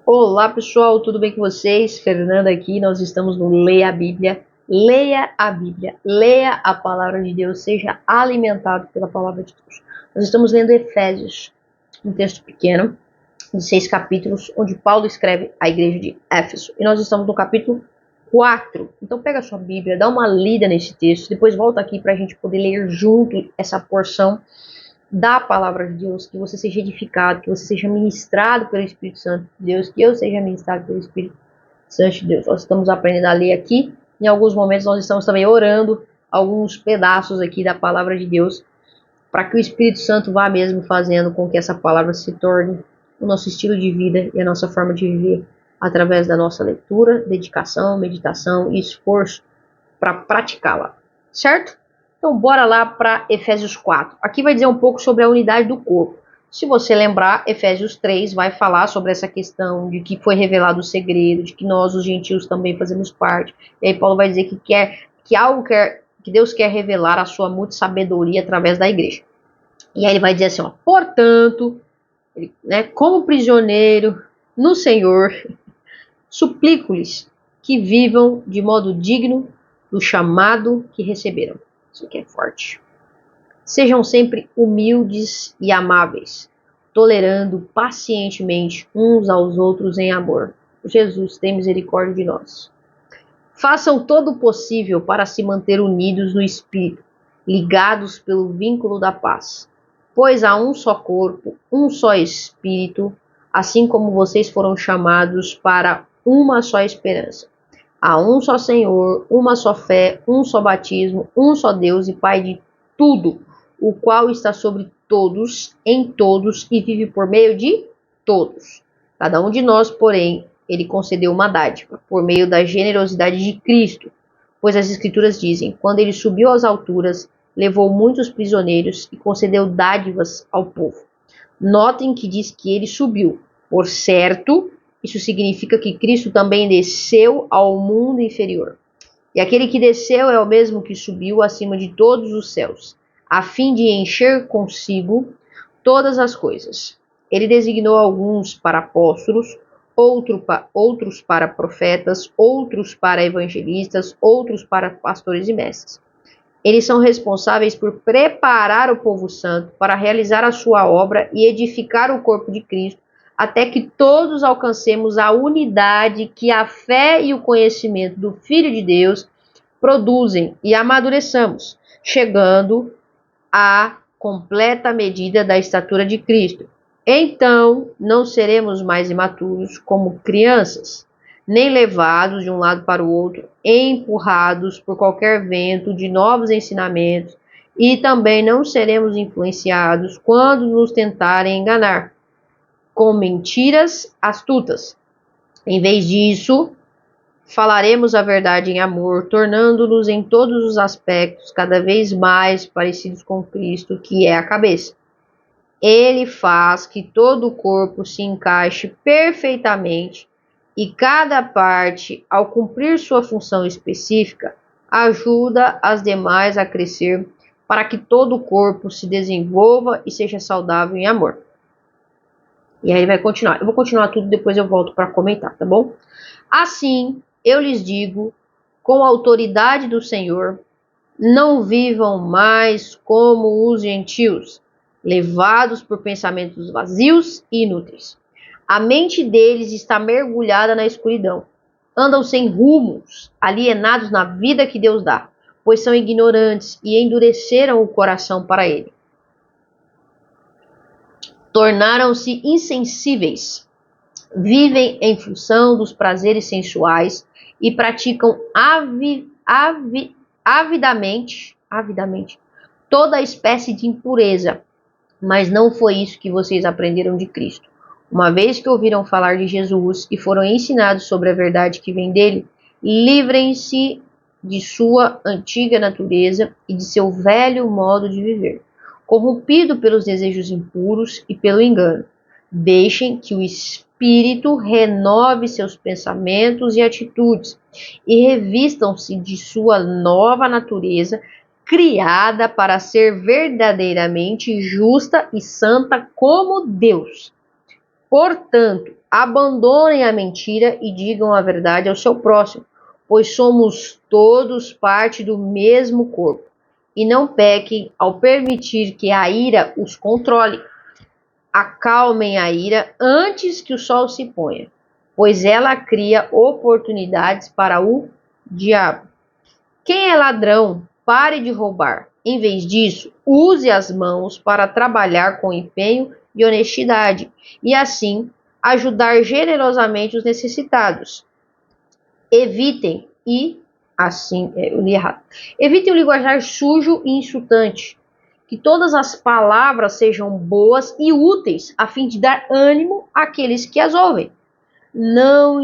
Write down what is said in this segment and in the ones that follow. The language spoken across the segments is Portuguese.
Olá pessoal, tudo bem com vocês? Fernanda aqui, nós estamos no Leia a Bíblia. Leia a Bíblia, leia a palavra de Deus, seja alimentado pela palavra de Deus. Nós estamos lendo Efésios, um texto pequeno, de 6 capítulos, onde Paulo escreve à igreja de Éfeso. E nós estamos no capítulo 4. Então pega a sua Bíblia, dá uma lida nesse texto, depois volta aqui para a gente poder ler junto essa porção da palavra de Deus, que você seja edificado, que você seja ministrado pelo Espírito Santo de Deus, que eu seja ministrado pelo Espírito Santo de Deus. Nós estamos aprendendo a ler aqui, em alguns momentos nós estamos também orando alguns pedaços aqui da palavra de Deus, para que o Espírito Santo vá mesmo fazendo com que essa palavra se torne o nosso estilo de vida e a nossa forma de viver, através da nossa leitura, dedicação, meditação e esforço para praticá-la, certo? Então, bora lá para Efésios 4. Aqui vai dizer um pouco sobre a unidade do corpo. Se você lembrar, Efésios 3 vai falar sobre essa questão de que foi revelado o segredo, de que nós, os gentios, também fazemos parte. E aí Paulo vai dizer que Deus quer revelar a sua muita sabedoria através da igreja. E aí ele vai dizer assim, ó, portanto, como prisioneiro no Senhor, suplico-lhes que vivam de modo digno do chamado que receberam. Isso aqui é forte. Sejam sempre humildes e amáveis, tolerando pacientemente uns aos outros em amor. Jesus, tem misericórdia de nós. Façam todo o possível para se manter unidos no Espírito, ligados pelo vínculo da paz. Pois há um só corpo, um só Espírito, assim como vocês foram chamados para uma só esperança. Há um só Senhor, uma só fé, um só batismo, um só Deus e Pai de tudo, o qual está sobre todos, em todos e vive por meio de todos. Cada um de nós, porém, ele concedeu uma dádiva, por meio da generosidade de Cristo, pois as Escrituras dizem, quando ele subiu às alturas, levou muitos prisioneiros e concedeu dádivas ao povo. Notem que diz que ele subiu. Por certo, isso significa que Cristo também desceu ao mundo inferior. E aquele que desceu é o mesmo que subiu acima de todos os céus, a fim de encher consigo todas as coisas. Ele designou alguns para apóstolos, outros para profetas, outros para evangelistas, outros para pastores e mestres. Eles são responsáveis por preparar o povo santo para realizar a sua obra e edificar o corpo de Cristo, até que todos alcancemos a unidade que a fé e o conhecimento do Filho de Deus produzem e amadureçamos, chegando à completa medida da estatura de Cristo. Então, não seremos mais imaturos como crianças, nem levados de um lado para o outro, empurrados por qualquer vento de novos ensinamentos, e também não seremos influenciados quando nos tentarem enganar com mentiras astutas. Em vez disso, falaremos a verdade em amor, tornando-nos em todos os aspectos cada vez mais parecidos com Cristo, que é a cabeça. Ele faz que todo o corpo se encaixe perfeitamente e cada parte, ao cumprir sua função específica, ajuda as demais a crescer para que todo o corpo se desenvolva e seja saudável em amor. E aí ele vai continuar. Eu vou continuar tudo, depois eu volto para comentar, tá bom? Assim, eu lhes digo, com a autoridade do Senhor, não vivam mais como os gentios, levados por pensamentos vazios e inúteis. A mente deles está mergulhada na escuridão. Andam sem rumos, alienados na vida que Deus dá, pois são ignorantes e endureceram o coração para ele. Tornaram-se insensíveis, vivem em função dos prazeres sensuais e praticam avidamente toda espécie de impureza. Mas não foi isso que vocês aprenderam de Cristo. Uma vez que ouviram falar de Jesus e foram ensinados sobre a verdade que vem dele, livrem-se de sua antiga natureza e de seu velho modo de viver, corrompido pelos desejos impuros e pelo engano. Deixem que o Espírito renove seus pensamentos e atitudes e revistam-se de sua nova natureza, criada para ser verdadeiramente justa e santa como Deus. Portanto, abandonem a mentira e digam a verdade ao seu próximo, pois somos todos parte do mesmo corpo. E não pequem ao permitir que a ira os controle. Acalmem a ira antes que o sol se ponha, pois ela cria oportunidades para o diabo. Quem é ladrão, pare de roubar. Em vez disso, use as mãos para trabalhar com empenho e honestidade, e assim ajudar generosamente os necessitados. Evitem eu li errado. Evitem o linguajar sujo e insultante. Que todas as palavras sejam boas e úteis, a fim de dar ânimo àqueles que as ouvem. Não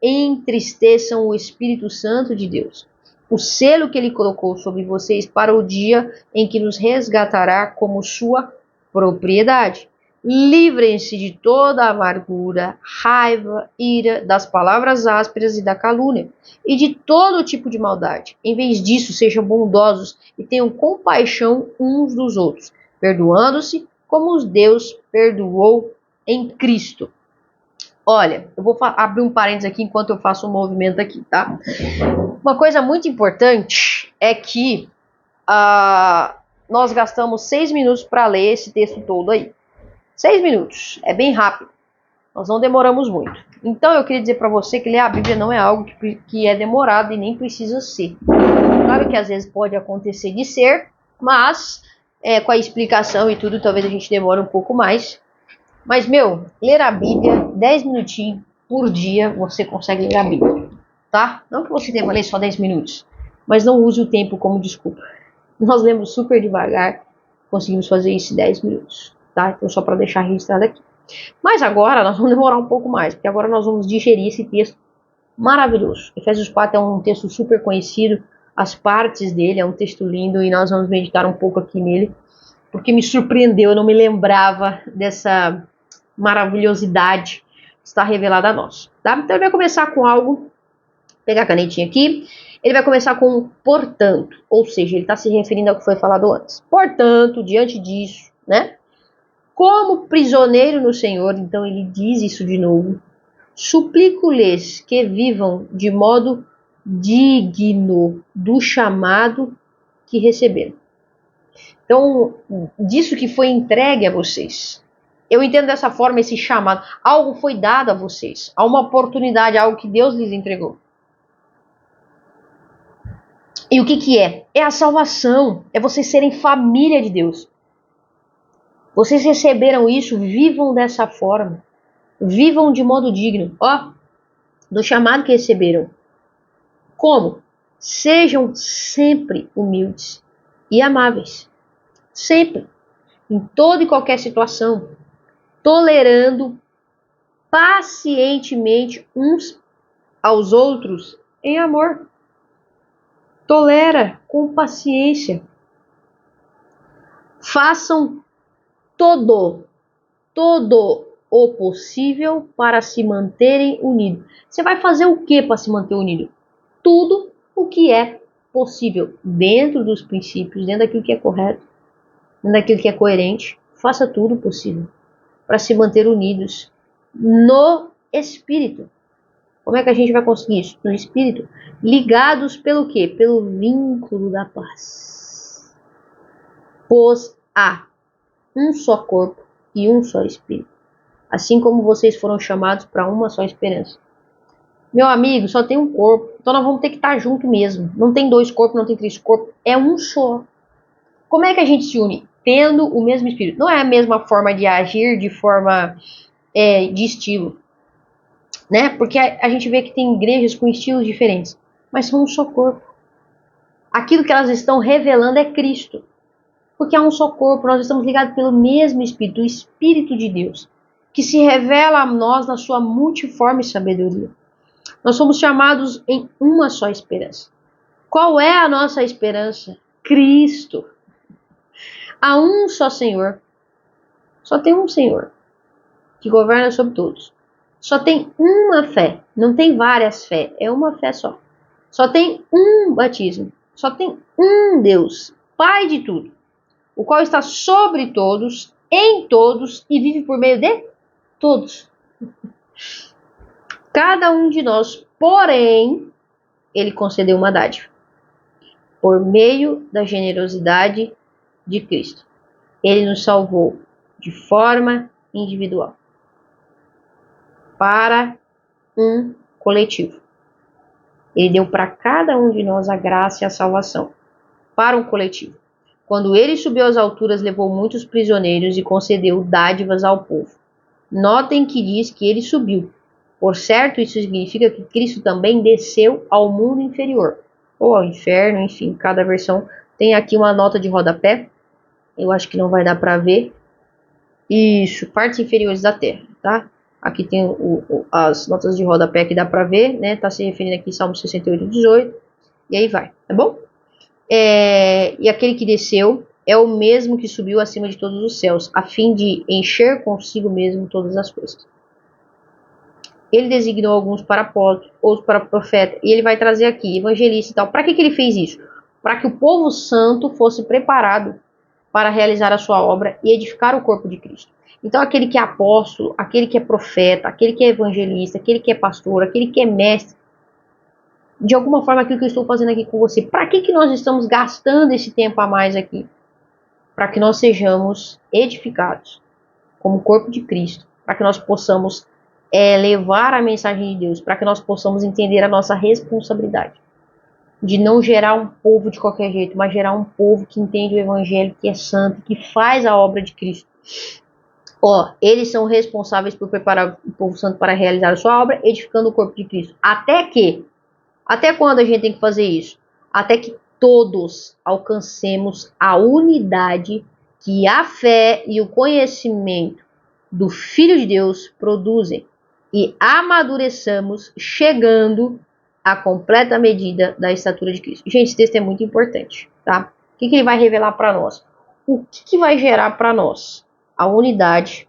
entristeçam o Espírito Santo de Deus, o selo que ele colocou sobre vocês para o dia em que nos resgatará como sua propriedade. Livrem-se de toda amargura, raiva, ira, das palavras ásperas e da calúnia, e de todo tipo de maldade. Em vez disso, sejam bondosos e tenham compaixão uns dos outros, perdoando-se como Deus perdoou em Cristo. Olha, eu vou abrir um parênteses aqui enquanto eu faço um movimento aqui, tá? Uma coisa muito importante é que nós gastamos 6 minutos para ler esse texto todo aí. 6 minutos, é bem rápido. Nós não demoramos muito. Então eu queria dizer para você que ler a Bíblia não é algo que é demorado e nem precisa ser. Claro que às vezes pode acontecer de ser, mas com a explicação e tudo, talvez a gente demore um pouco mais. Mas, ler a Bíblia, 10 minutinhos por dia, você consegue ler a Bíblia, tá? Não que você deva ler só 10 minutos, mas não use o tempo como desculpa. Nós lemos super devagar, conseguimos fazer isso em 10 minutos, tá? Então, só para deixar registrado aqui. Mas agora, nós vamos demorar um pouco mais, porque agora nós vamos digerir esse texto maravilhoso. Efésios 4 é um texto super conhecido, as partes dele, é um texto lindo, e nós vamos meditar um pouco aqui nele, porque me surpreendeu, eu não me lembrava dessa maravilhosidade que está revelada a nós, tá? Então ele vai começar com algo, vou pegar a canetinha aqui, ele vai começar com portanto, ou seja, ele está se referindo ao que foi falado antes. Portanto, diante disso, né? Como prisioneiro no Senhor, então ele diz isso de novo, suplico-lhes que vivam de modo digno do chamado que receberam. Então, disso que foi entregue a vocês. Eu entendo dessa forma esse chamado. Algo foi dado a vocês. Há uma oportunidade, algo que Deus lhes entregou. E o que é? É a salvação. É vocês serem família de Deus. Vocês receberam isso, vivam dessa forma. Vivam de modo digno. Do chamado que receberam. Como? Sejam sempre humildes e amáveis. Sempre. Em toda e qualquer situação. Tolerando pacientemente uns aos outros em amor. Tolera com paciência. Façam todo o possível para se manterem unidos. Você vai fazer o que para se manter unido? Tudo o que é possível, dentro dos princípios, dentro daquilo que é correto, dentro daquilo que é coerente. Faça tudo possível para se manter unidos no Espírito. Como é que a gente vai conseguir isso? No Espírito. Ligados pelo quê? Pelo vínculo da paz. Pois há um só corpo e um só Espírito. Assim como vocês foram chamados para uma só esperança. Meu amigo, só tem um corpo. Então nós vamos ter que estar junto mesmo. Não tem 2 corpos, não tem 3 corpos. É um só. Como é que a gente se une? Tendo o mesmo Espírito. Não é a mesma forma de agir, de forma de estilo. Né? Porque a gente vê que tem igrejas com estilos diferentes. Mas são um só corpo. Aquilo que elas estão revelando é Cristo. Porque há um só corpo. Nós estamos ligados pelo mesmo Espírito. O Espírito de Deus. Que se revela a nós na sua multiforme sabedoria. Nós somos chamados em uma só esperança. Qual é a nossa esperança? Cristo. Há um só Senhor. Só tem um Senhor que governa sobre todos. Só tem uma fé. Não tem várias fés. É uma fé só. Só tem um batismo. Só tem um Deus, Pai de tudo, o qual está sobre todos, em todos e vive por meio de Todos. Cada um de nós, porém, ele concedeu uma dádiva. Por meio da generosidade de Cristo. Ele nos salvou de forma individual. Para um coletivo. Ele deu para cada um de nós a graça e a salvação. Para um coletivo. Quando ele subiu às alturas, levou muitos prisioneiros e concedeu dádivas ao povo. Notem que diz que ele subiu. Por certo, isso significa que Cristo também desceu ao mundo inferior. Ou ao inferno, enfim, cada versão tem aqui uma nota de rodapé. Eu acho que não vai dar para ver. Isso, partes inferiores da terra, tá? Aqui tem as notas de rodapé que dá para ver, né? Tá se referindo aqui Salmo 68, 18. E aí vai, tá bom? E aquele que desceu é o mesmo que subiu acima de todos os céus, a fim de encher consigo mesmo todas as coisas. Ele designou alguns para apóstolos, outros para profeta, e ele vai trazer aqui evangelista e tal. Para que ele fez isso? Para que o povo santo fosse preparado para realizar a sua obra e edificar o corpo de Cristo. Então, aquele que é apóstolo, aquele que é profeta, aquele que é evangelista, aquele que é pastor, aquele que é mestre, de alguma forma, aquilo que eu estou fazendo aqui com você, para que nós estamos gastando esse tempo a mais aqui? Para que nós sejamos edificados como corpo de Cristo, para que nós possamos levar a mensagem de Deus, para que nós possamos entender a nossa responsabilidade de não gerar um povo de qualquer jeito, mas gerar um povo que entende o evangelho, que é santo, que faz a obra de Cristo. Eles são responsáveis por preparar o povo santo para realizar a sua obra, edificando o corpo de Cristo. Até quando a gente tem que fazer isso? Até que todos alcancemos a unidade que a fé e o conhecimento do Filho de Deus produzem e amadureçamos, chegando à completa medida da estatura de Cristo. Gente, esse texto é muito importante, tá? O que ele vai revelar para nós? O que vai gerar para nós a unidade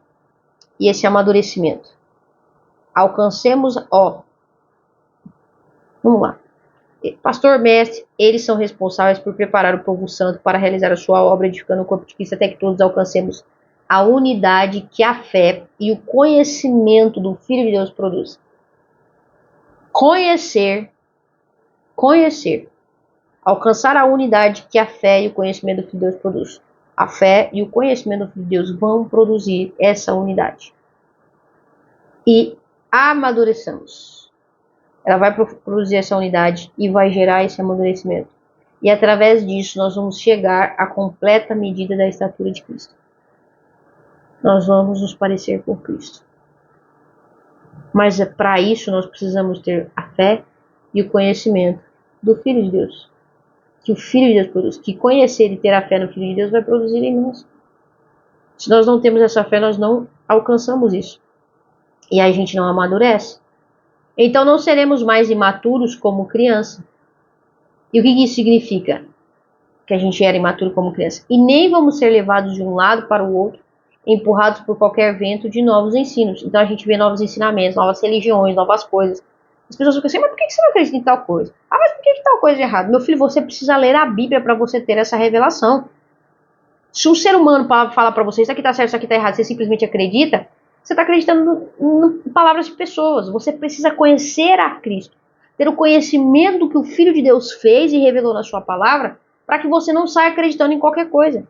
e esse amadurecimento? Alcancemos, vamos lá. Pastor, mestre, eles são responsáveis por preparar o povo santo para realizar a sua obra, edificando o corpo de Cristo, até que todos alcancemos a unidade que a fé e o conhecimento do Filho de Deus produz. Conhecer. Alcançar a unidade que a fé e o conhecimento do Filho de Deus produz. A fé e o conhecimento do Filho de Deus vão produzir essa unidade. E amadureçamos. Ela vai produzir essa unidade e vai gerar esse amadurecimento. E através disso nós vamos chegar à completa medida da estatura de Cristo. Nós vamos nos parecer com Cristo. Mas para isso nós precisamos ter a fé e o conhecimento do Filho de Deus. Que o Filho de Deus produz. Que conhecer e ter a fé no Filho de Deus vai produzir em nós. Se nós não temos essa fé, nós não alcançamos isso. E aí a gente não amadurece. Então não seremos mais imaturos como criança. E o que isso significa? Que a gente era imaturo como criança. E nem vamos ser levados de um lado para o outro, empurrados por qualquer vento de novos ensinos. Então a gente vê novos ensinamentos, novas religiões, novas coisas. As pessoas ficam assim, mas por que você não acredita em tal coisa? Mas por que tal coisa é errada? Meu filho, você precisa ler a Bíblia para você ter essa revelação. Se um ser humano fala para você, isso aqui está certo, isso aqui está errado, você simplesmente acredita, você está acreditando em palavras de pessoas. Você precisa conhecer a Cristo, ter o conhecimento do que o Filho de Deus fez e revelou na sua palavra, para que você não saia acreditando em qualquer coisa.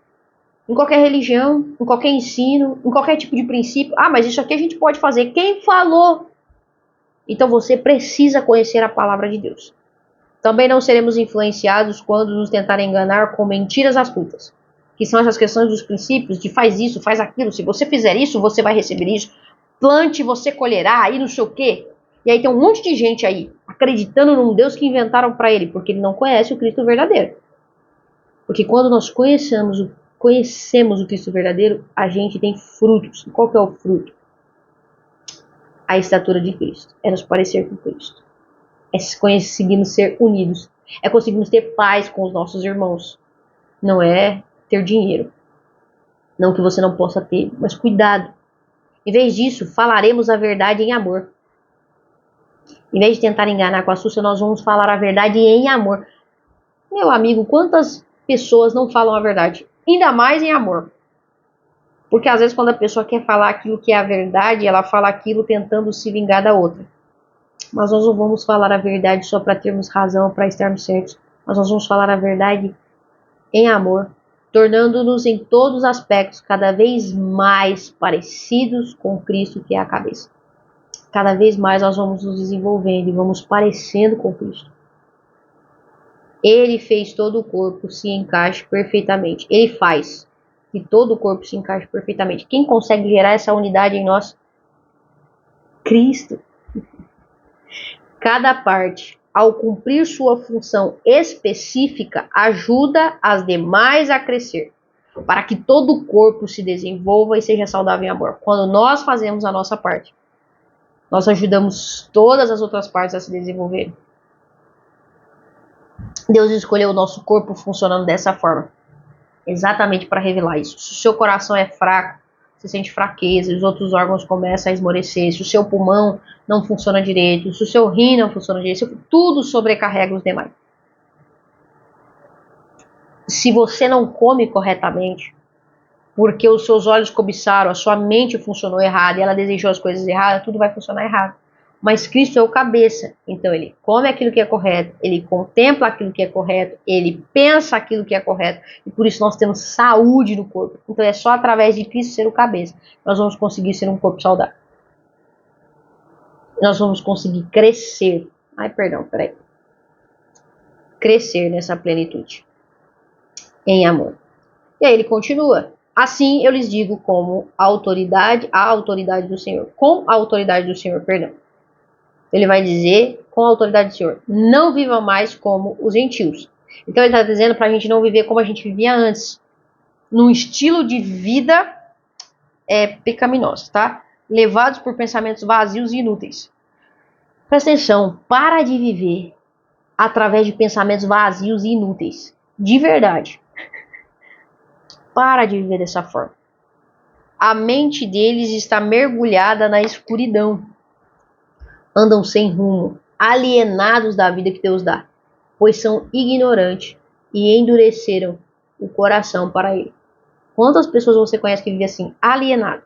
Em qualquer religião, em qualquer ensino, em qualquer tipo de princípio. Mas isso aqui a gente pode fazer. Quem falou? Então você precisa conhecer a palavra de Deus. Também não seremos influenciados quando nos tentarem enganar com mentiras astutas. Que são essas questões dos princípios, de faz isso, faz aquilo. Se você fizer isso, você vai receber isso. Plante, você colherá, e não sei o quê. E aí tem um monte de gente aí acreditando num Deus que inventaram para ele, porque ele não conhece o Cristo verdadeiro. Porque quando nós conhecemos o Cristo verdadeiro, a gente tem frutos. E qual que é o fruto? A estatura de Cristo. É nos parecer com Cristo. É conseguirmos ser unidos. É conseguirmos ter paz com os nossos irmãos. Não é ter dinheiro. Não que você não possa ter, mas cuidado. Em vez disso, falaremos a verdade em amor. Em vez de tentar enganar com a astúcia, nós vamos falar a verdade em amor. Meu amigo, quantas pessoas não falam a verdade? Ainda mais em amor. Porque às vezes quando a pessoa quer falar aquilo que é a verdade, ela fala aquilo tentando se vingar da outra. Mas nós não vamos falar a verdade só para termos razão, para estarmos certos. Mas nós vamos falar a verdade em amor, tornando-nos em todos os aspectos cada vez mais parecidos com Cristo, que é a cabeça. Cada vez mais nós vamos nos desenvolvendo e vamos parecendo com Cristo. Ele fez todo o corpo se encaixe perfeitamente. Ele faz que todo o corpo se encaixe perfeitamente. Quem consegue gerar essa unidade em nós? Cristo. Cada parte, ao cumprir sua função específica, ajuda as demais a crescer, para que todo o corpo se desenvolva e seja saudável em amor. Quando nós fazemos a nossa parte, nós ajudamos todas as outras partes a se desenvolverem. Deus escolheu o nosso corpo funcionando dessa forma, exatamente para revelar isso. Se o seu coração é fraco, você sente fraqueza, os outros órgãos começam a esmorecer, se o seu pulmão não funciona direito, se o seu rim não funciona direito, tudo sobrecarrega os demais. Se você não come corretamente, porque os seus olhos cobiçaram, a sua mente funcionou errado e ela desejou as coisas erradas, tudo vai funcionar errado. Mas Cristo é o cabeça, então ele come aquilo que é correto, ele contempla aquilo que é correto, ele pensa aquilo que é correto, e por isso nós temos saúde no corpo. Então é só através de Cristo ser o cabeça, nós vamos conseguir ser um corpo saudável. Nós vamos conseguir crescer. Crescer nessa plenitude, em amor. E aí ele continua. Assim eu lhes digo como a autoridade do Senhor. Com a autoridade do Senhor, perdão. Ele vai dizer, com a autoridade do Senhor, não vivam mais como os gentios. Então ele está dizendo para a gente não viver como a gente vivia antes. Num estilo de vida pecaminoso, tá? Levados por pensamentos vazios e inúteis. Presta atenção, para de viver através de pensamentos vazios e inúteis. De verdade. Para de viver dessa forma. A mente deles está mergulhada na escuridão. Andam sem rumo, alienados da vida que Deus dá, pois são ignorantes e endureceram o coração para ele. Quantas pessoas você conhece que vivem assim, alienado?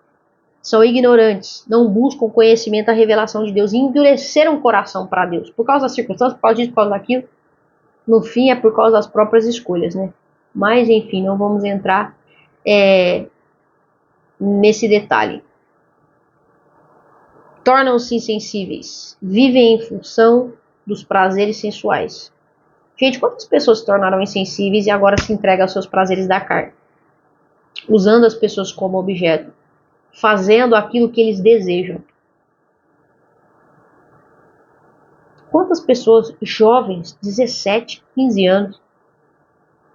São ignorantes, não buscam conhecimento, a revelação de Deus e endureceram o coração para Deus. Por causa das circunstâncias, por causa disso, por causa daquilo. No fim é por causa das próprias escolhas, né? Mas enfim, não vamos entrar nesse detalhe. Tornam-se insensíveis, vivem em função dos prazeres sensuais. Gente, quantas pessoas se tornaram insensíveis e agora se entregam aos seus prazeres da carne? Usando as pessoas como objeto, fazendo aquilo que eles desejam. Quantas pessoas jovens, 17, 15 anos,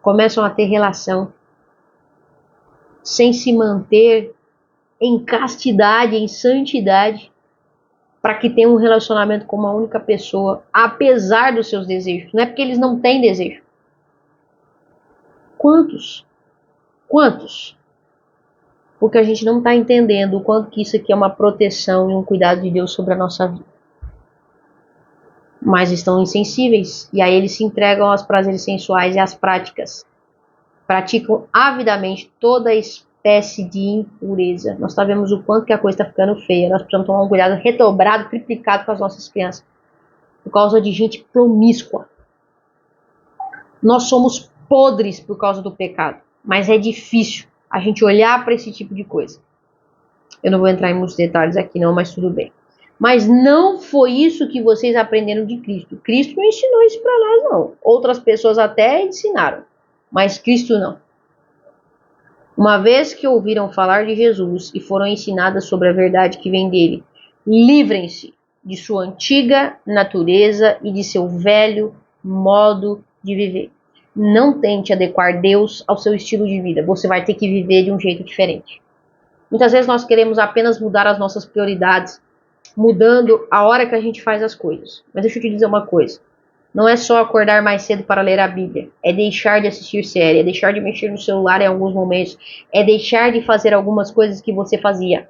começam a ter relação sem se manter em castidade, em santidade, para que tenham um relacionamento com uma única pessoa, apesar dos seus desejos. Não é porque eles não têm desejo. Quantos? Quantos? Porque a gente não está entendendo o quanto que isso aqui é uma proteção e um cuidado de Deus sobre a nossa vida. Mas estão insensíveis, e aí eles se entregam aos prazeres sensuais e às práticas. Praticam avidamente toda espécie de impureza. Nós sabemos o quanto que a coisa está ficando feia. Nós precisamos tomar um cuidado redobrado, triplicado com as nossas crianças. Por causa de gente promíscua. Nós somos podres por causa do pecado. Mas é difícil a gente olhar para esse tipo de coisa. Eu não vou entrar em muitos detalhes aqui não, mas tudo bem. Mas não foi isso que vocês aprenderam de Cristo. Cristo não ensinou isso para nós, não. Outras pessoas até ensinaram, mas Cristo não. Uma vez que ouviram falar de Jesus e foram ensinadas sobre a verdade que vem dele, livrem-se de sua antiga natureza e de seu velho modo de viver. Não tente adequar Deus ao seu estilo de vida. Você vai ter que viver de um jeito diferente. Muitas vezes nós queremos apenas mudar as nossas prioridades, mudando a hora que a gente faz as coisas. Mas deixa eu te dizer uma coisa. Não é só acordar mais cedo para ler a Bíblia. É deixar de assistir série, é deixar de mexer no celular em alguns momentos. É deixar de fazer algumas coisas que você fazia.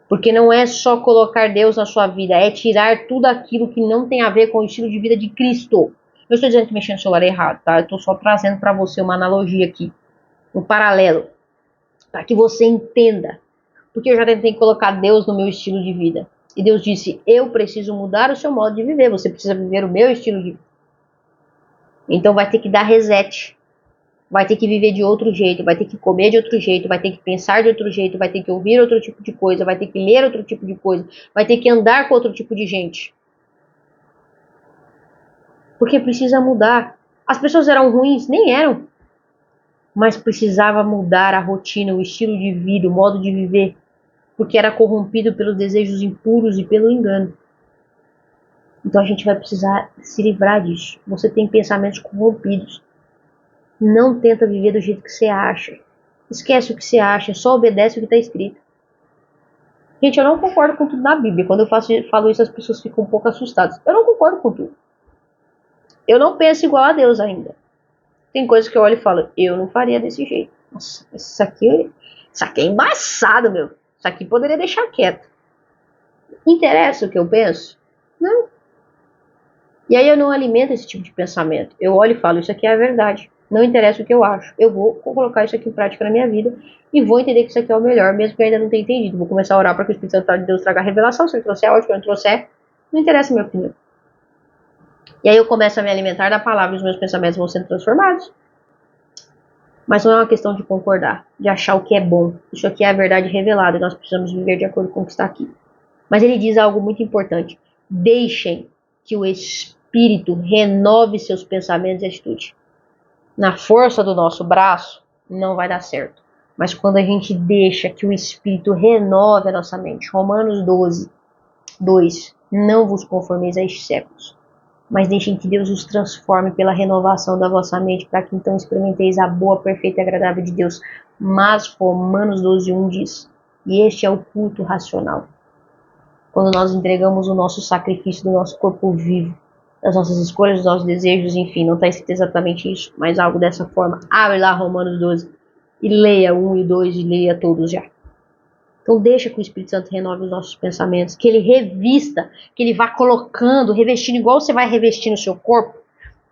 Porque não é só colocar Deus na sua vida, é tirar tudo aquilo que não tem a ver com o estilo de vida de Cristo. Eu estou dizendo que mexer no celular é errado, tá? Eu estou só trazendo para você uma analogia aqui, um paralelo. para que você entenda. Porque eu já tentei colocar Deus no meu estilo de vida. E Deus disse, eu preciso mudar o seu modo de viver, você precisa viver o meu estilo de vida. Então vai ter que dar reset. Vai ter que viver de outro jeito, vai ter que comer de outro jeito, vai ter que pensar de outro jeito, vai ter que ouvir outro tipo de coisa, vai ter que ler outro tipo de coisa, vai ter que andar com outro tipo de gente. Porque precisa mudar. As pessoas eram ruins? Nem eram. Mas precisava mudar a rotina, o estilo de vida, o modo de viver. Porque era corrompido pelos desejos impuros e pelo engano. Então a gente vai precisar se livrar disso. Você tem pensamentos corrompidos. Não tenta viver do jeito que você acha. Esquece o que você acha, só obedece o que está escrito. Gente, eu não concordo com tudo na Bíblia. Quando eu falo isso, as pessoas ficam um pouco assustadas. Eu não concordo com tudo. Eu não penso igual a Deus ainda. Tem coisas que eu olho e falo, eu não faria desse jeito. Nossa, isso aqui é embaçado, meu. Isso aqui poderia deixar quieto. Interessa o que eu penso? Não. E aí eu não alimento esse tipo de pensamento. Eu olho e falo, isso aqui é a verdade. Não interessa o que eu acho. Eu vou colocar isso aqui em prática na minha vida e vou entender que isso aqui é o melhor, mesmo que eu ainda não tenha entendido. Vou começar a orar para que o Espírito Santo de Deus traga a revelação. Se ele trouxer, ótimo. Se ele não trouxer, não interessa a minha opinião. E aí eu começo a me alimentar da palavra e os meus pensamentos vão sendo transformados. Mas não é uma questão de concordar, de achar o que é bom. Isso aqui é a verdade revelada e nós precisamos viver de acordo com o que está aqui. Mas ele diz algo muito importante. Deixem que o Espírito renove seus pensamentos e atitudes. Na força do nosso braço, não vai dar certo. Mas quando a gente deixa que o Espírito renove a nossa mente. Romanos 12, 2. Não vos conformeis a estes séculos, mas deixem que Deus os transforme pela renovação da vossa mente, para que então experimenteis a boa, perfeita e agradável de Deus. Mas Romanos 12, 1 diz, e este é o culto racional. Quando nós entregamos o nosso sacrifício do nosso corpo vivo, das nossas escolhas, dos nossos desejos, enfim, não está escrito exatamente isso, mas algo dessa forma. Abre lá Romanos 12 e leia 1 e 2 e leia todos já. Então deixa que o Espírito Santo renove os nossos pensamentos, que ele revista, que ele vá colocando, revestindo igual você vai revestir no seu corpo.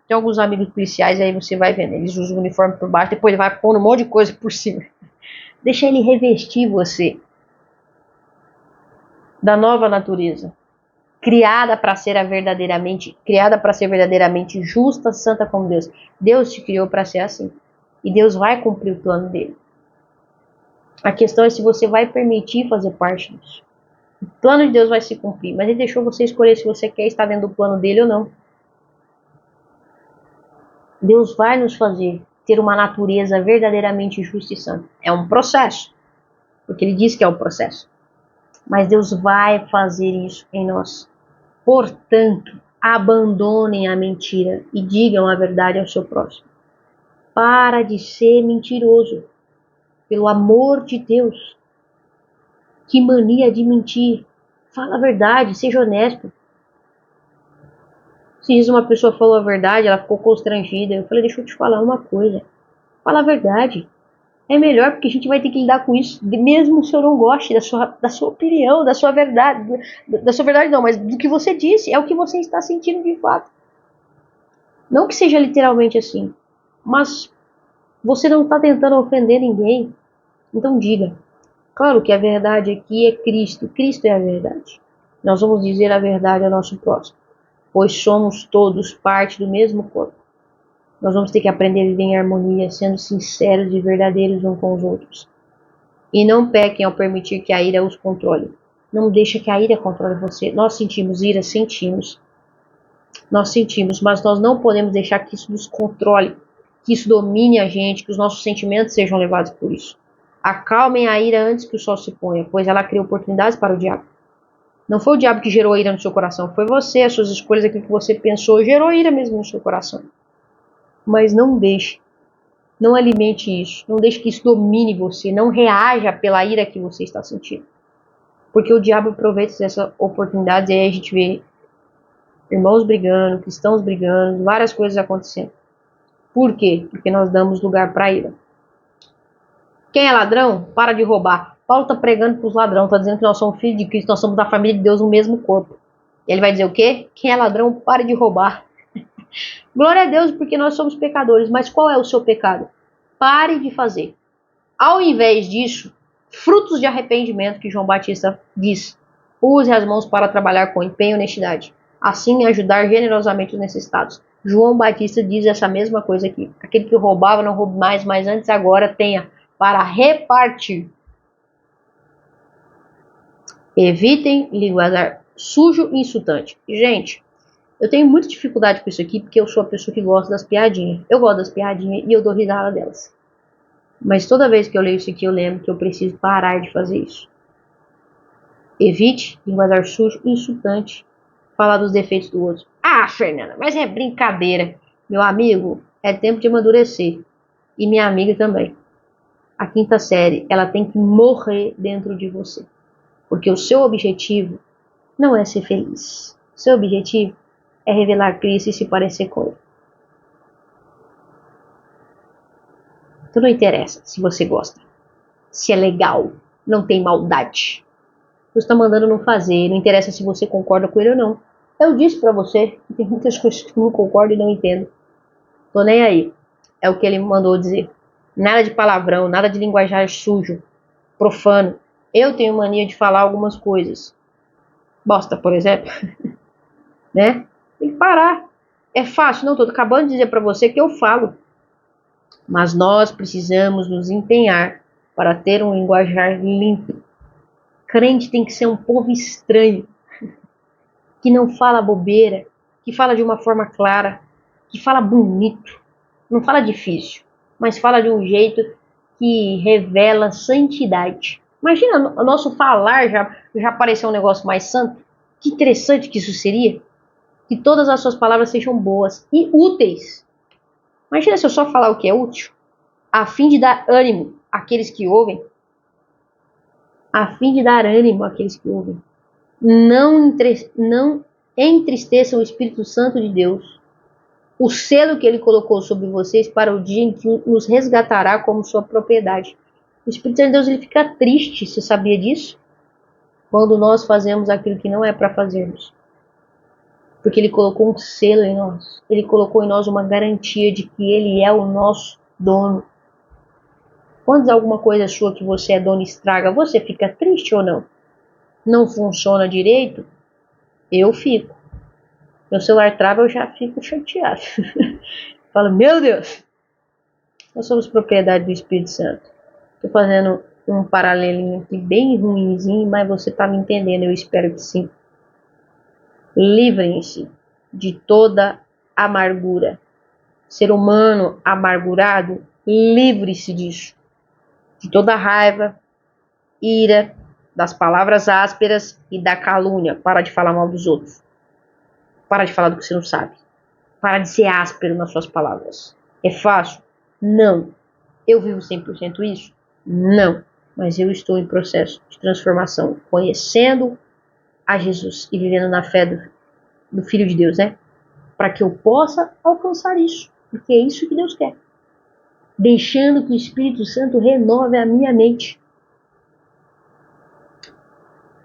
Tem alguns amigos policiais aí você vai vendo, eles usam o uniforme por baixo, depois ele vai pondo um monte de coisa por cima. Deixa ele revestir você da nova natureza, criada para ser verdadeiramente justa, santa como Deus. Deus te criou para ser assim. E Deus vai cumprir o plano dele. A questão é se você vai permitir fazer parte disso. O plano de Deus vai se cumprir, mas ele deixou você escolher se você quer estar dentro do plano dele ou não. Deus vai nos fazer ter uma natureza verdadeiramente justa e santa. É um processo, porque ele diz que é um processo. Mas Deus vai fazer isso em nós. Portanto, abandonem a mentira e digam a verdade ao seu próximo. Para de ser mentiroso. Pelo amor de Deus. Que mania de mentir. Fala a verdade, seja honesto. Se diz uma pessoa falou a verdade, ela ficou constrangida. Eu falei, deixa eu te falar uma coisa. Fala a verdade. É melhor porque a gente vai ter que lidar com isso, mesmo se eu não goste da sua opinião, da sua verdade. Da sua verdade não, mas do que você disse. É o que você está sentindo de fato. Não que seja literalmente assim, mas você não está tentando ofender ninguém. Então diga. Claro que a verdade aqui é Cristo. Cristo é a verdade. Nós vamos dizer a verdade ao nosso próximo, pois somos todos parte do mesmo corpo. Nós vamos ter que aprender a viver em harmonia, sendo sinceros e verdadeiros uns com os outros. E não pequem ao permitir que a ira os controle. Não deixe que a ira controle você. Nós sentimos ira, sentimos. Nós sentimos, mas nós não podemos deixar que isso nos controle, que isso domine a gente, que os nossos sentimentos sejam levados por isso. Acalmem a ira antes que o sol se ponha, pois ela cria oportunidades para o diabo. Não foi o diabo que gerou a ira no seu coração, foi você, as suas escolhas, aquilo que você pensou, gerou ira mesmo no seu coração. Mas não deixe, não alimente isso, não deixe que isso domine você, não reaja pela ira que você está sentindo. Porque o diabo aproveita dessa oportunidade e aí a gente vê irmãos brigando, cristãos brigando, várias coisas acontecendo. Por quê? Porque nós damos lugar para a ira. Quem é ladrão, para de roubar. Paulo está pregando para os ladrões, está dizendo que nós somos filhos de Cristo, nós somos da família de Deus no mesmo corpo. E ele vai dizer o quê? Quem é ladrão, pare de roubar. Glória a Deus, porque nós somos pecadores, mas qual é o seu pecado? Pare de fazer. Ao invés disso, frutos de arrependimento que João Batista diz. Use as mãos para trabalhar com empenho e honestidade, assim ajudar generosamente os necessitados. João Batista diz essa mesma coisa aqui. Aquele que roubava, não roube mais, mas antes agora tenha para repartir. Evitem linguajar sujo e insultante. Gente, eu tenho muita dificuldade com isso aqui, porque eu sou a pessoa que gosta das piadinhas. Eu gosto das piadinhas e eu dou risada delas. Mas toda vez que eu leio isso aqui, eu lembro que eu preciso parar de fazer isso. Evite linguajar sujo e insultante. Falar dos defeitos do outro. Ah, Fernanda, mas é brincadeira. Meu amigo, é tempo de amadurecer. E minha amiga também. A quinta série, ela tem que morrer dentro de você. Porque o seu objetivo não é ser feliz. O seu objetivo é revelar Cristo e se parecer com Ele. Então não interessa se você gosta. Se é legal. Não tem maldade. Deus está mandando não fazer. Não interessa se você concorda com Ele ou não. Eu disse pra você que tem muitas coisas que eu não concordo e não entendo. Tô nem aí. É o que Ele mandou dizer. Nada de palavrão, nada de linguajar sujo, profano. Eu tenho mania de falar algumas coisas. Bosta, por exemplo. Né? Tem que parar. É fácil, não, tô acabando de dizer para você que eu falo. Mas nós precisamos nos empenhar para ter um linguajar limpo. Crente tem que ser um povo estranho, que não fala bobeira, que fala de uma forma clara, que fala bonito, não fala difícil, mas fala de um jeito que revela santidade. Imagina o nosso falar já parecer um negócio mais santo. Que interessante que isso seria. Que todas as suas palavras sejam boas e úteis. Imagina se eu só falar o que é útil, a fim de dar ânimo àqueles que ouvem. A fim de dar ânimo àqueles que ouvem. Não entristeçam o Espírito Santo de Deus, o selo que Ele colocou sobre vocês para o dia em que nos resgatará como sua propriedade. O Espírito Santo de Deus ele fica triste, você sabia disso? Quando nós fazemos aquilo que não é para fazermos. Porque Ele colocou um selo em nós. Ele colocou em nós uma garantia de que Ele é o nosso dono. Quando alguma coisa sua que você é dono estraga, você fica triste ou não? Não funciona direito? Eu fico. Meu celular trava, eu já fico chateado. Falo, meu Deus! Nós somos propriedade do Espírito Santo. Estou fazendo um paralelinho aqui bem ruinzinho, mas você está me entendendo, eu espero que sim. Livrem-se de toda amargura. Ser humano amargurado, livre-se disso. De toda raiva, ira, das palavras ásperas e da calúnia. Para de falar mal dos outros. Para de falar do que você não sabe. Para de ser áspero nas suas palavras. É fácil? Não. Eu vivo 100% isso? Não. Mas eu estou em processo de transformação, conhecendo a Jesus e vivendo na fé do Filho de Deus, né? Para que eu possa alcançar isso. Porque é isso que Deus quer. Deixando que o Espírito Santo renove a minha mente.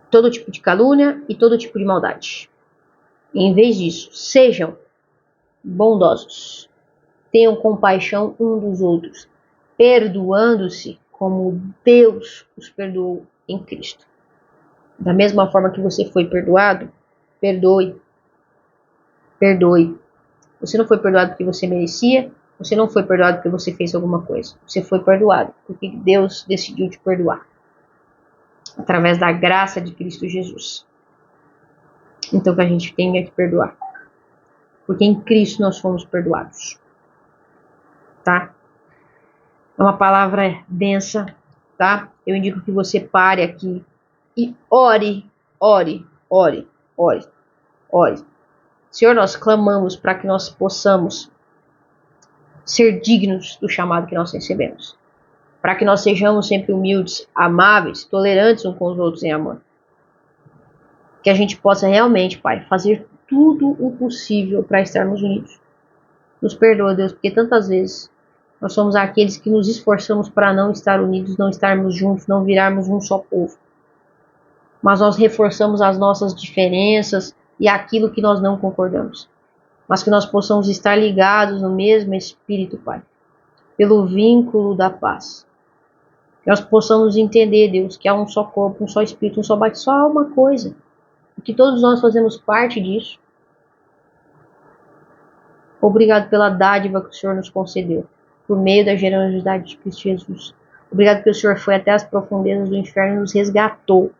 Todo tipo de calúnia e todo tipo de maldade. Em vez disso, sejam bondosos. Tenham compaixão uns dos outros, perdoando-se como Deus os perdoou em Cristo. Da mesma forma que você foi perdoado, perdoe. Perdoe. Você não foi perdoado porque você merecia, você não foi perdoado porque você fez alguma coisa. Você foi perdoado porque Deus decidiu te perdoar. Através da graça de Cristo Jesus. Então que a gente tenha que perdoar. Porque em Cristo nós fomos perdoados. Tá? É uma palavra densa, tá? Eu indico que você pare aqui e ore, ore, ore, ore, ore. Senhor, nós clamamos para que nós possamos ser dignos do chamado que nós recebemos. Para que nós sejamos sempre humildes, amáveis, tolerantes uns com os outros em amor. Que a gente possa realmente, Pai, fazer tudo o possível para estarmos unidos. Nos perdoa, Deus, porque tantas vezes nós somos aqueles que nos esforçamos para não estar unidos, não estarmos juntos, não virarmos um só povo. Mas nós reforçamos as nossas diferenças e aquilo que nós não concordamos. Mas que nós possamos estar ligados no mesmo Espírito, Pai. Pelo vínculo da paz. Que nós possamos entender, Deus, que há um só corpo, um só espírito, um só batismo, só há uma coisa. E que todos nós fazemos parte disso. Obrigado pela dádiva que o Senhor nos concedeu, por meio da generosidade de Cristo Jesus. Obrigado que o Senhor foi até as profundezas do inferno e nos resgatou.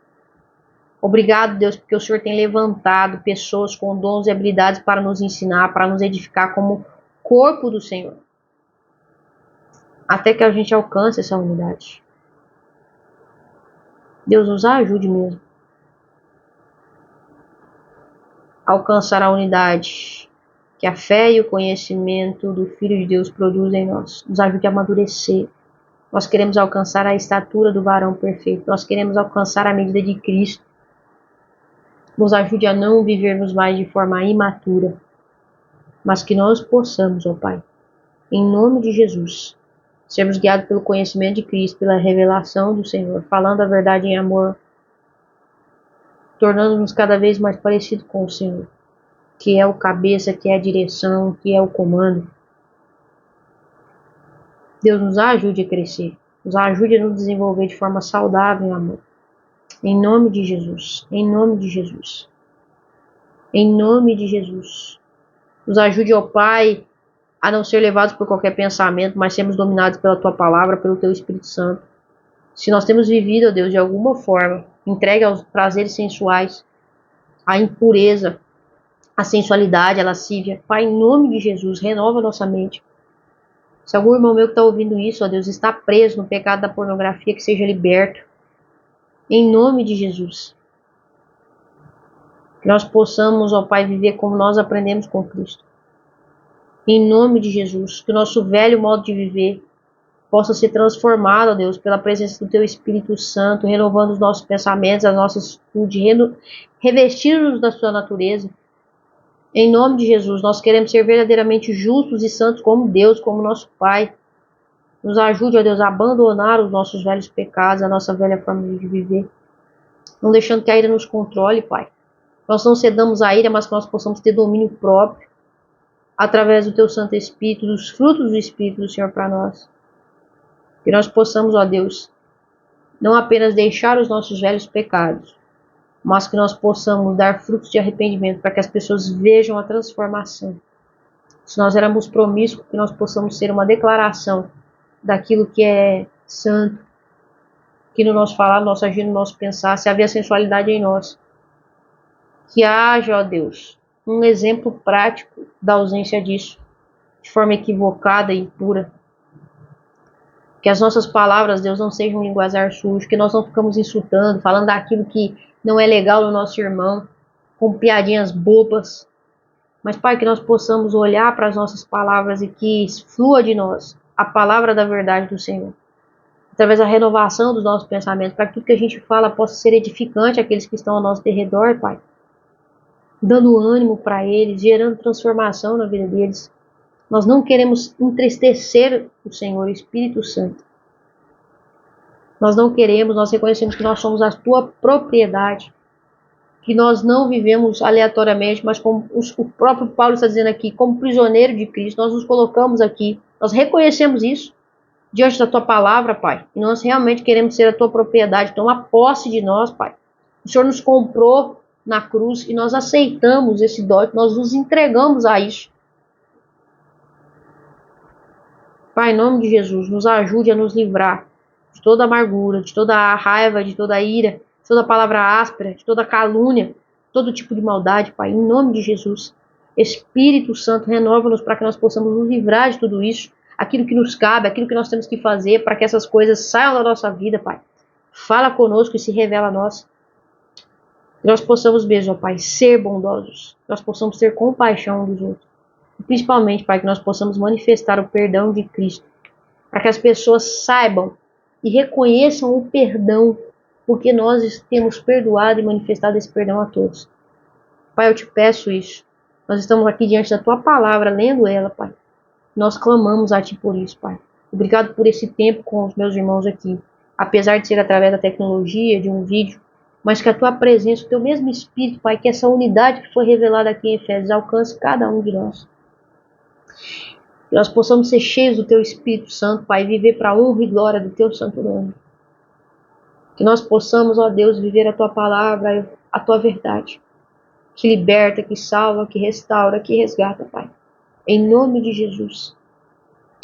Obrigado, Deus, porque o Senhor tem levantado pessoas com dons e habilidades para nos ensinar, para nos edificar como corpo do Senhor. Até que a gente alcance essa unidade. Deus nos ajude mesmo a alcançar a unidade que a fé e o conhecimento do Filho de Deus produzem em nós. Nos ajude a amadurecer. Nós queremos alcançar a estatura do varão perfeito. Nós queremos alcançar a medida de Cristo. Nos ajude a não vivermos mais de forma imatura, mas que nós possamos, ó Pai, em nome de Jesus, sermos guiados pelo conhecimento de Cristo, pela revelação do Senhor, falando a verdade em amor, tornando-nos cada vez mais parecidos com o Senhor, que é o cabeça, que é a direção, que é o comando. Deus nos ajude a crescer, nos ajude a nos desenvolver de forma saudável em amor. Em nome de Jesus, em nome de Jesus, em nome de Jesus. Nos ajude, ó Pai, a não ser levados por qualquer pensamento, mas sermos dominados pela Tua palavra, pelo Teu Espírito Santo. Se nós temos vivido, ó Deus, de alguma forma, entregue aos prazeres sensuais, à impureza, à sensualidade, à lascívia, Pai, em nome de Jesus, renova nossa mente. Se algum irmão meu que está ouvindo isso, ó Deus, está preso no pecado da pornografia, que seja liberto. Em nome de Jesus. Que nós possamos, ó Pai, viver como nós aprendemos com Cristo. Em nome de Jesus. Que o nosso velho modo de viver possa ser transformado, ó Deus, pela presença do Teu Espírito Santo, renovando os nossos pensamentos, as nossas atitudes, revestindo-nos da Sua natureza. Em nome de Jesus, nós queremos ser verdadeiramente justos e santos como Deus, como nosso Pai. Nos ajude, ó Deus, a abandonar os nossos velhos pecados, a nossa velha forma de viver. Não deixando que a ira nos controle, Pai. Nós não cedamos à ira, mas que nós possamos ter domínio próprio, através do Teu Santo Espírito, dos frutos do Espírito do Senhor para nós. Que nós possamos, ó Deus, não apenas deixar os nossos velhos pecados, mas que nós possamos dar frutos de arrependimento para que as pessoas vejam a transformação. Se nós éramos promíscuos, que nós possamos ser uma declaração daquilo que é santo, que no nosso falar, no nosso agir, no nosso pensar, se havia sensualidade em nós, que haja, ó Deus, um exemplo prático da ausência disso, de forma equivocada e impura. Que as nossas palavras, Deus, não sejam um linguajar sujo, que nós não ficamos insultando, falando daquilo que não é legal no nosso irmão, com piadinhas bobas. Mas, Pai, que nós possamos olhar para as nossas palavras e que flua de nós a palavra da verdade do Senhor. Através da renovação dos nossos pensamentos, para que tudo que a gente fala possa ser edificante àqueles que estão ao nosso derredor, Pai. Dando ânimo para eles, gerando transformação na vida deles. Nós não queremos entristecer o Senhor, o Espírito Santo. Nós não queremos, nós reconhecemos que nós somos a Tua propriedade. Que nós não vivemos aleatoriamente, mas como o próprio Paulo está dizendo aqui, como prisioneiro de Cristo, nós nos colocamos aqui. Nós reconhecemos isso diante da Tua palavra, Pai. E nós realmente queremos ser a Tua propriedade. Toma posse de nós, Pai. O Senhor nos comprou na cruz e nós aceitamos esse dote, nós nos entregamos a isso. Pai, em nome de Jesus, nos ajude a nos livrar de toda amargura, de toda a raiva, de toda a ira, de toda a palavra áspera, de toda a calúnia, todo tipo de maldade, Pai, em nome de Jesus. Espírito Santo, renova-nos para que nós possamos nos livrar de tudo isso, aquilo que nos cabe, aquilo que nós temos que fazer para que essas coisas saiam da nossa vida, Pai. Fala conosco e se revela a nós. Que nós possamos mesmo, ó Pai, ser bondosos, que nós possamos ter compaixão uns dos outros. E principalmente, Pai, que nós possamos manifestar o perdão de Cristo, para que as pessoas saibam e reconheçam o perdão, porque nós temos perdoado e manifestado esse perdão a todos. Pai, eu te peço isso. Nós estamos aqui diante da Tua palavra, lendo ela, Pai. Nós clamamos a Ti por isso, Pai. Obrigado por esse tempo com os meus irmãos aqui. Apesar de ser através da tecnologia, de um vídeo, mas que a Tua presença, o Teu mesmo Espírito, Pai, que essa unidade que foi revelada aqui em Efésios alcance cada um de nós. Que nós possamos ser cheios do Teu Espírito Santo, Pai, e viver para a honra e glória do Teu santo nome. Que nós possamos, ó Deus, viver a Tua palavra, a Tua verdade, que liberta, que salva, que restaura, que resgata, Pai. Em nome de Jesus.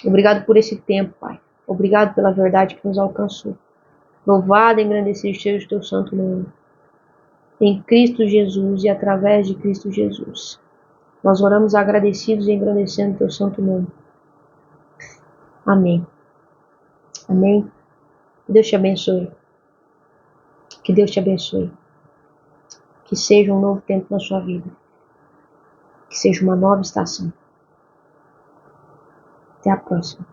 Obrigado por esse tempo, Pai. Obrigado pela verdade que nos alcançou. Louvado e engrandecido seja o Teu santo nome. Em Cristo Jesus e através de Cristo Jesus. Nós oramos agradecidos e engrandecendo o Teu santo nome. Amém. Amém. Que Deus te abençoe. Que Deus te abençoe. Que seja um novo tempo na sua vida. Que seja uma nova estação. Até a próxima.